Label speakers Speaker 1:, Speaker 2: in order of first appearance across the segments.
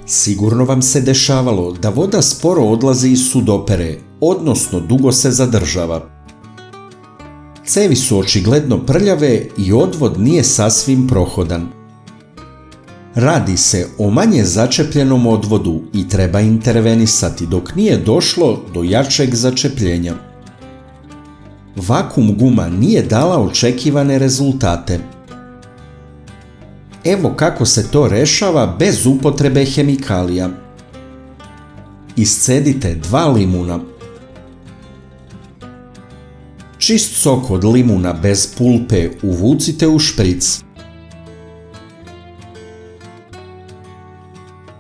Speaker 1: Sigurno vam se dešavalo da voda sporo odlazi iz sudopere, odnosno dugo se zadržava. Cevi su očigledno prljave i odvod nije sasvim prohodan. Radi se o manje začepljenom odvodu i treba intervenisati dok nije došlo do jačeg začepljenja. Vakum guma nije dala očekivane rezultate. Evo kako se to rešava bez upotrebe hemikalija. Iscedite 2 limuna. Čist sok od limuna bez pulpe uvucite u špric.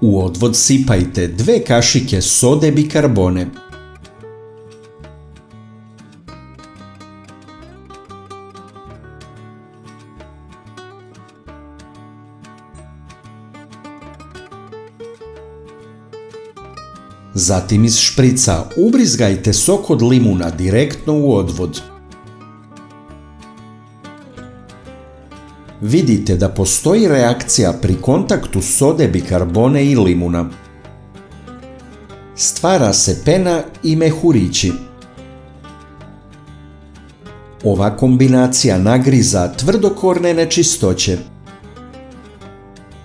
Speaker 1: U odvod sipajte 2 kašike sode bikarbone. Zatim iz šprica ubrizgajte sok od limuna direktno u odvod. Vidite da postoji reakcija pri kontaktu sode bikarbone i limuna. Stvara se pena i mehurići. Ova kombinacija nagriza tvrdokorne nečistoće.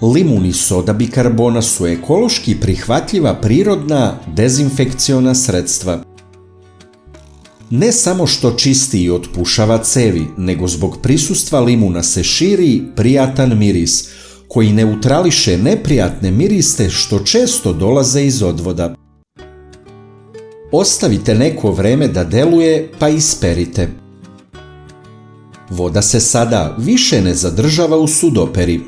Speaker 1: Limun i soda bikarbona su ekološki prihvatljiva prirodna dezinfekciona sredstva. Ne samo što čisti i otpušava cevi, nego zbog prisustva limuna se širi prijatan miris, koji neutrališe neprijatne miriste što često dolaze iz odvoda. Ostavite neko vreme da deluje pa isperite. Voda se sada više ne zadržava u sudoperi.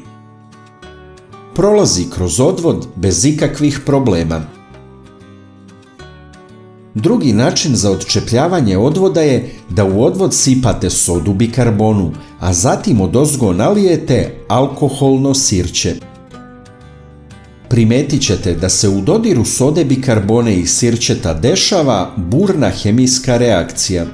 Speaker 1: Prolazi kroz odvod bez ikakvih problema. Drugi način za odčepljavanje odvoda je da u odvod sipate sodu bikarbonu, a zatim odozgo nalijete alkoholno sirće. Primetit ćete da se u dodiru sode bikarbone i sirćeta dešava burna hemijska reakcija.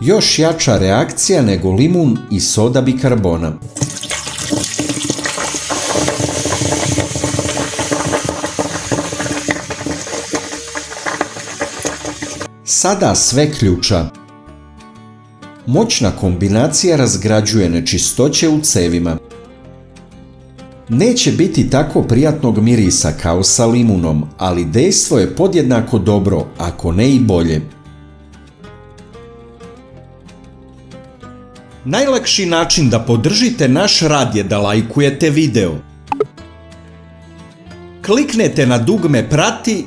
Speaker 1: Još jača reakcija nego limun i soda bikarbona. Sada sve ključa. Moćna kombinacija razgrađuje nečistoće u cevima. Neće biti tako prijatnog mirisa kao sa limunom, ali dejstvo je podjednako dobro, ako ne i bolje. Najlakši način da podržite naš rad je da lajkujete video. Kliknete na dugme prati,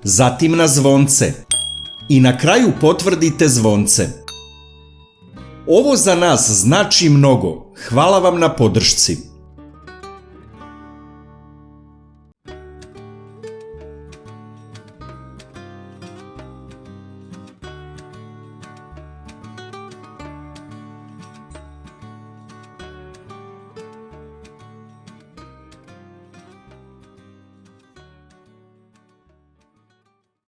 Speaker 1: zatim na zvonce i na kraju potvrdite zvonce. Ovo za nas znači mnogo. Hvala vam na podršci.